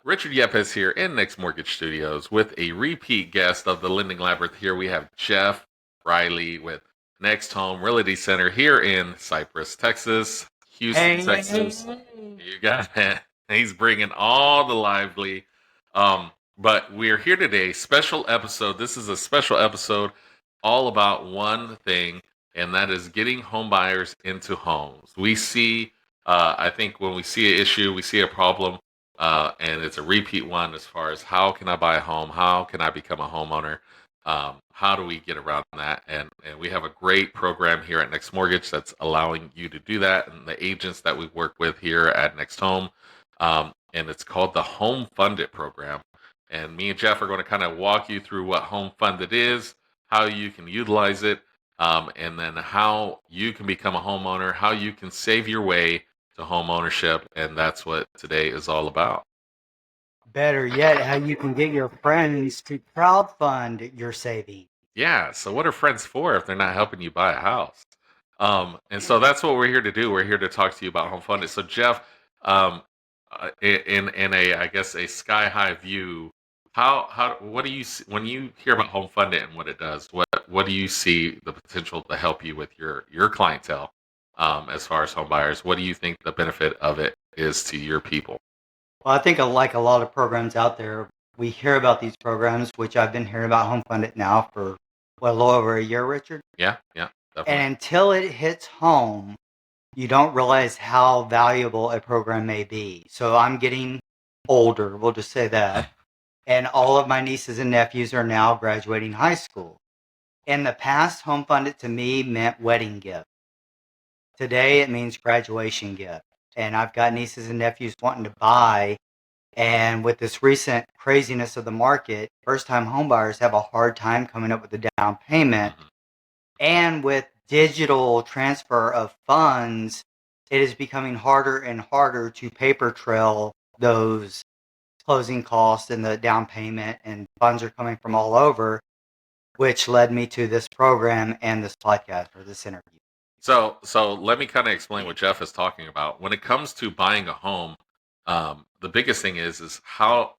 Richard Yepes here in Next Mortgage Studios with a repeat guest of the Lending Labyrinth. Here we have Jeff Riley with Next Home Realty Center here in Cypress, Texas, Houston, Texas. You got it. He's bringing all the lively. But we're here today, special episode. This is a special episode all about one thing, and that is getting home buyers into homes. We see, I think when we see an issue, we see a problem, and it's a repeat one as far as how can I buy a home? How can I become a homeowner? How do we get around that? And we have a great program here at Next Mortgage that's allowing you to do that, and the agents that we work with here at Next Home. And it's called the HomeFundit program. And me and Jeff are going to kind of walk you through what HomeFundit is, how you can utilize it, and then how you can become a homeowner, how you can save your way to home ownership. And that's what today is all about. Better yet, how you can get your friends to crowdfund your savings. Yeah. So what are friends for if they're not helping you buy a house? And so that's what we're here to do. We're here to talk to you about HomeFundit. So Jeff, um, in a I guess a sky high view, how what do you when you hear about HomeFundit and what it does? What do you see the potential to help you with your clientele, as far as home buyers? What do you think the benefit of it is to your people? Well, I think like a lot of programs out there, we hear about these programs, which I've been hearing about HomeFundit now for a little over a year, Richard. Yeah, definitely. And until it hits home, you don't realize how valuable a program may be. So I'm getting older, we'll just say that. And all of my nieces and nephews are now graduating high school. In the past, HomeFundit to me meant wedding gift. Today, it means graduation gift. And I've got nieces and nephews wanting to buy. And with this recent craziness of the market, first-time homebuyers have a hard time coming up with a down payment. Mhm. And with digital transfer of funds, it is becoming harder and harder to paper trail those closing costs and the down payment, and funds are coming from all over, which led me to this program and this podcast or this interview. So let me kind of explain what Jeff is talking about. When it comes to buying a home, the biggest thing is how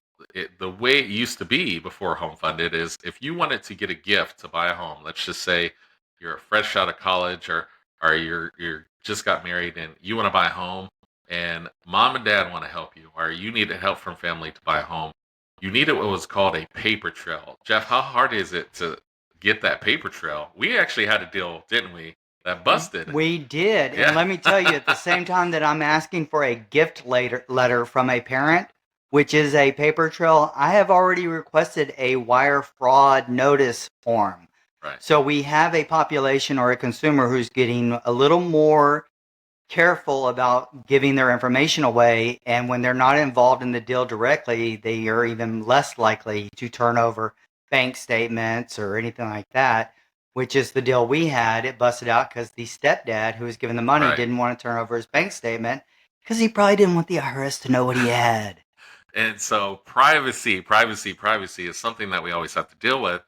the way it used to be before Home Funded is if you wanted to get a gift to buy a home. Let's just say you're fresh out of college, or you're just got married and you want to buy a home, and mom and dad want to help you, or you need help from family to buy a home. You needed what was called a paper trail. Jeff, how hard is it to get that paper trail? We actually had a deal, didn't we? That busted. We did. Yeah. And let me tell you, at the same time that I'm asking for a gift letter from a parent, which is a paper trail, I have already requested a wire fraud notice form. Right. So we have a population or a consumer who's getting a little more careful about giving their information away. And when they're not involved in the deal directly, they are even less likely to turn over bank statements or anything like that, which is the deal we had. It busted out because the stepdad who was giving the money Right. didn't want to turn over his bank statement because he probably didn't want the IRS to know what he had. And so privacy is something that we always have to deal with.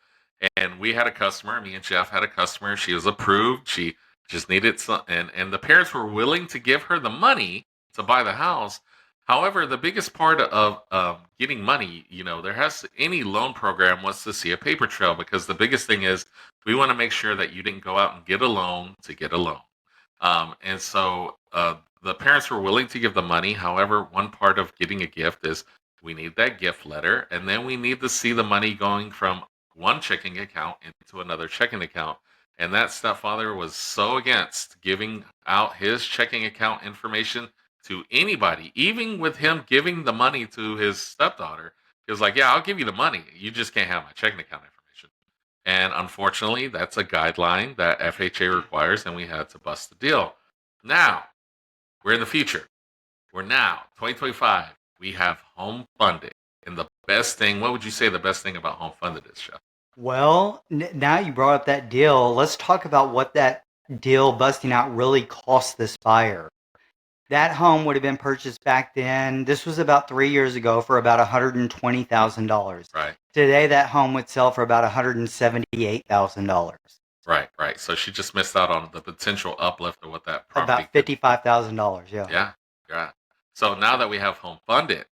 And we had a customer, me and Jeff had a customer. She was approved. She just needed some, and the parents were willing to give her the money to buy the house. However, the biggest part of getting money, there has any loan program wants to see a paper trail, because the biggest thing is we want to make sure that you didn't go out and get a loan to get a loan. And so the parents were willing to give the money. However, one part of getting a gift is we need that gift letter, and then we need to see the money going from one checking account into another checking account. And that stepfather was so against giving out his checking account information to anybody, even with him giving the money to his stepdaughter. He was like, "Yeah, I'll give you the money. You just can't have my checking account information." And unfortunately, that's a guideline that FHA requires, and we had to bust the deal. Now, we're in the future. We're now 2025. We have home funding. And the best thing, what would you say the best thing about home funded is, Chef? Well, now you brought up that deal. Let's talk about what that deal busting out really cost this buyer. That home would have been purchased back then. This was about 3 years ago for about $120,000. Right. Today, that home would sell for about $178,000. Right. So she just missed out on the potential uplift of what that property About $55,000. Yeah. Yeah. So now that we have home funded,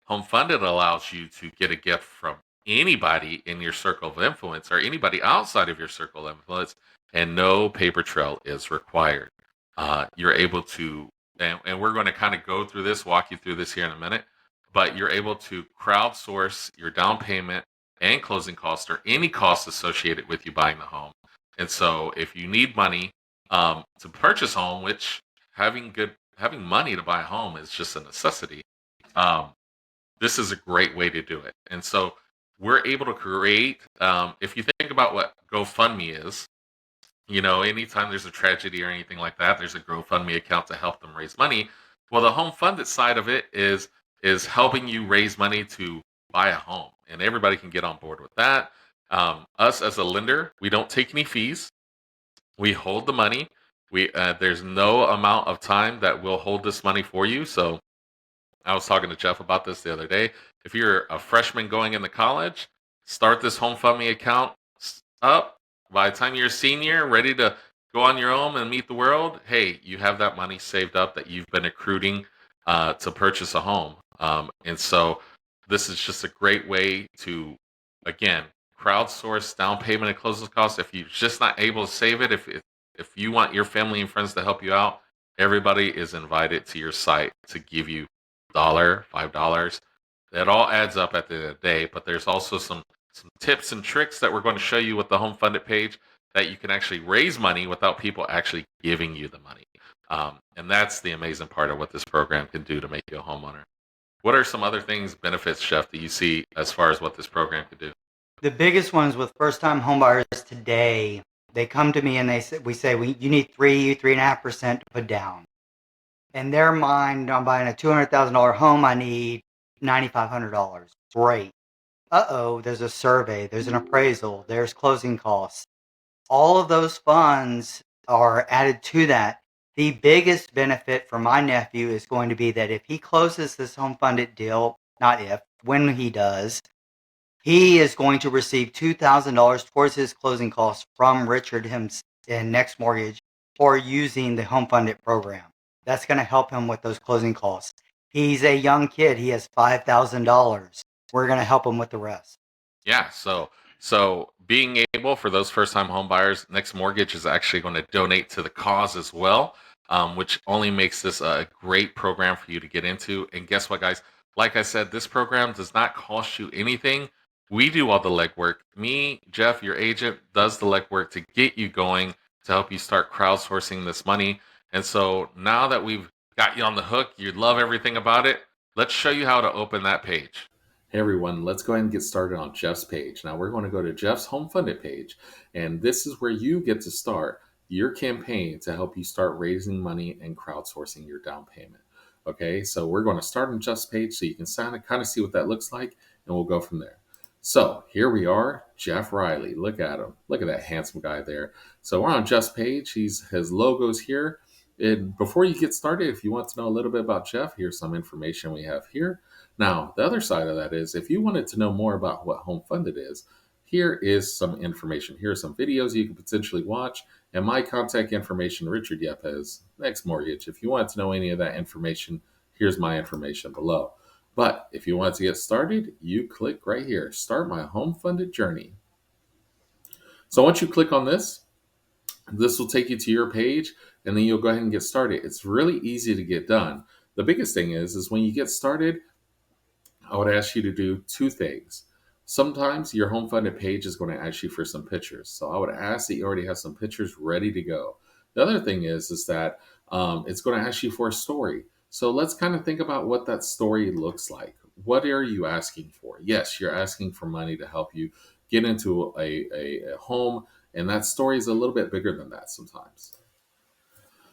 HomeFundit allows you to get a gift from anybody in your circle of influence or anybody outside of your circle of influence, and no paper trail is required. You're able to, and we're going to kind of go through this, walk you through this here in a minute, but you're able to crowdsource your down payment and closing costs or any costs associated with you buying the home. And so if you need money to purchase a home, which having money to buy a home is just a necessity. Um, this is a great way to do it. And so we're able to create, if you think about what GoFundMe is, anytime there's a tragedy or anything like that, there's a GoFundMe account to help them raise money. Well, the home funded side of it is helping you raise money to buy a home, and everybody can get on board with that. Us as a lender, we don't take any fees. We hold the money. There's no amount of time that we'll hold this money for you. So I was talking to Jeff about this the other day. If you're a freshman going into college, start this HomeFundMe account up. By the time you're a senior, ready to go on your own and meet the world, hey, you have that money saved up that you've been accruing to purchase a home. And so this is just a great way to, again, crowdsource down payment and closing costs. If you're just not able to save it, if you want your family and friends to help you out, everybody is invited to your site to give you $5. That all adds up at the end of the day. But there's also some tips and tricks that we're going to show you with the Home Funded page that you can actually raise money without people actually giving you the money. And that's the amazing part of what this program can do to make you a homeowner. What are some other things, benefits, Jeff, that you see as far as what this program could do? The biggest ones with first-time homebuyers today, they come to me and we say, you need 3.5% to put down. In their mind, I'm buying a $200,000 home, I need $9,500. Great. There's a survey, there's an appraisal, there's closing costs. All of those funds are added to that. The biggest benefit for my nephew is going to be that if he closes this home funded deal, not if, when he does, he is going to receive $2,000 towards his closing costs from Richard himself in NextMortgage for using the home funded program. That's going to help him with those closing costs. He's a young kid. He has $5,000. We're going to help him with the rest. Yeah, so being able for those first-time home buyers, Next Mortgage is actually going to donate to the cause as well, which only makes this a great program for you to get into. And guess what, guys? Like I said, this program does not cost you anything. We do all the legwork. Me, Jeff, your agent, does the legwork to get you going to help you start crowdsourcing this money. And so now that we've got you on the hook, you love everything about it. Let's show you how to open that page. Hey everyone, let's go ahead and get started on Jeff's page. Now we're going to go to Jeff's Home Funded page, and this is where you get to start your campaign to help you start raising money and crowdsourcing your down payment. Okay, so we're going to start on Jeff's page so you can kind of see what that looks like, and we'll go from there. So here we are, Jeff Riley. Look at him. Look at that handsome guy there. So we're on Jeff's page. His logo's here. And before you get started, if you want to know a little bit about Jeff, here's some information we have here. Now, the other side of that is if you wanted to know more about what Home Funded is, here is some information. Here are some videos you can potentially watch, and my contact information, Richard Yepes, Next Mortgage. If you want to know any of that information, here's my information below. But if you want to get started, you click right here, Start My Home Funded Journey. So once you click on this will take you to your page, and then you'll go ahead and get started. It's really easy to get done. The biggest thing is when you get started, I would ask you to do two things. Sometimes your home funded page is going to ask you for some pictures. So I would ask that you already have some pictures ready to go. The other thing is that it's going to ask you for a story. So let's kind of think about what that story looks like. What are you asking for? Yes, you're asking for money to help you get into a home, and that story is a little bit bigger than that sometimes.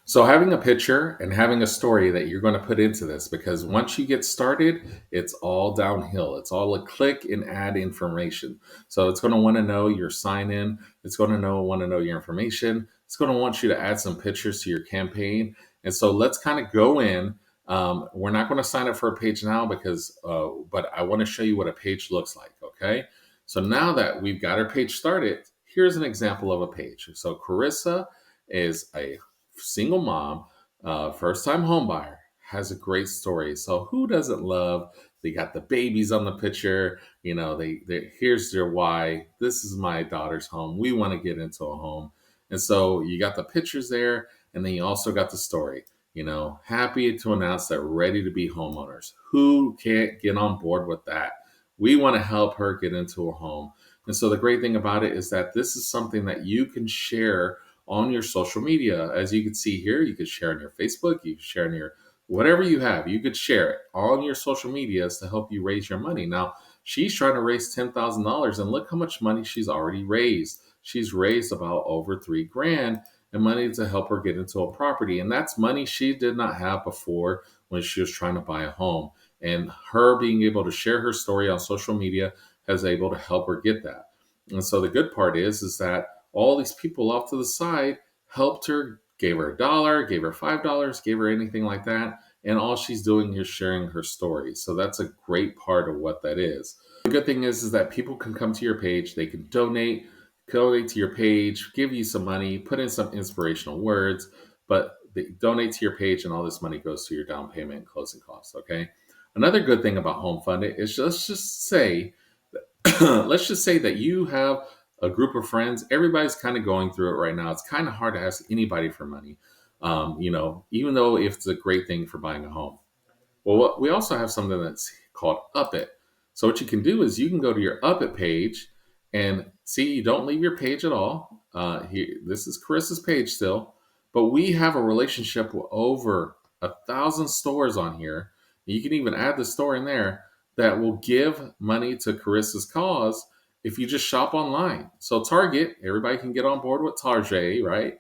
So having a picture and having a story that you're going to put into this, because once you get started, it's all downhill. It's all a click and add information. So it's going to want to know your sign in. It's going to want to know your information. It's going to want you to add some pictures to your campaign. And so let's kind of go in. We're not going to sign up for a page now but I want to show you what a page looks like. Okay. So now that we've got our page started, here's an example of a page. So Carissa is a single mom, first time home buyer, has a great story. So who doesn't love They got the babies on the picture. Here's their why. This is my daughter's home. We want to get into a home. And so you got the pictures there, and then you also got the story. Happy to announce that we're ready to be homeowners. Who can't get on board with that? We want to help her get into a home. And so the great thing about it is that this is something that you can share on your social media. As you can see here, you could share on your Facebook, you can share on your whatever you have, you could share it on your social medias to help you raise your money. Now, she's trying to raise $10,000, and look how much money she's already raised. She's raised about over $3,000 and money to help her get into a property. And that's money she did not have before when she was trying to buy a home. And her being able to share her story on social media has able to help her get that. And so the good part is that all these people off to the side helped her, gave her $1, gave her $5, gave her anything like that. And all she's doing is sharing her story. So that's a great part of what that is. The good thing is that people can come to your page, they can donate to your page, give you some money, put in some inspirational words, but they donate to your page and all this money goes to your down payment and closing costs. Okay. Another good thing about HomeFundit is let's just say that you have a group of friends. Everybody's kind of going through it right now. It's kind of hard to ask anybody for money, even though if it's a great thing for buying a home. Well, we also have something that's called Up It. So what you can do is you can go to your Up It page and see, you don't leave your page at all. This is Carissa's page still, but we have a relationship with over 1,000 stores on here. You can even add the store in there that will give money to Carissa's cause if you just shop online. So Target, everybody can get on board with Target, right?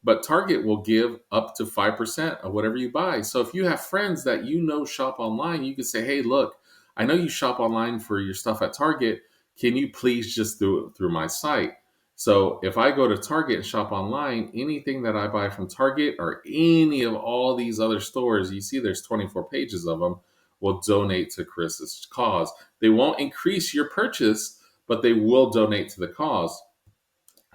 But Target will give up to 5% of whatever you buy. So if you have friends that shop online, you can say, hey, look, I know you shop online for your stuff at Target. Can you please just do it through my site? So if I go to Target and shop online, anything that I buy from Target or any of all these other stores, you see there's 24 pages of them, will donate to Carissa's cause. They won't increase your purchase, but they will donate to the cause.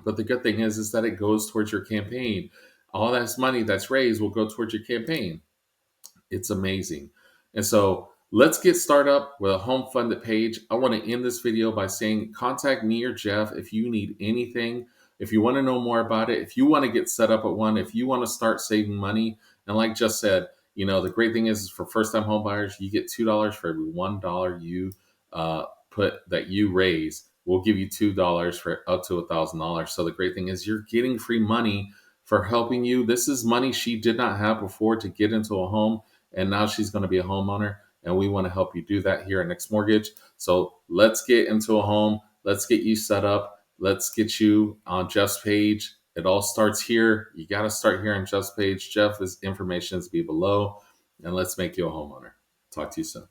But the good thing is that it goes towards your campaign. All that money that's raised will go towards your campaign. It's amazing. And so let's get started up with a HomeFundit page. I want to end this video by saying contact me or Jeff if you need anything, if you want to know more about it, if you want to get set up at one, if you want to start saving money. And like Jeff said, the great thing is for first-time home buyers, you get $2 for every $1 you put that you raise. We'll give you $2 for up to $1,000. So the great thing is you're getting free money for helping you. This is money she did not have before to get into a home, and now she's going to be a homeowner, and we want to help you do that here at NextMortgage. So let's get into a home. Let's get you set up. Let's get you on Jeff's page. It all starts here. You got to start here on Jeff's page. Jeff's information is be below, and let's make you a homeowner. Talk to you soon.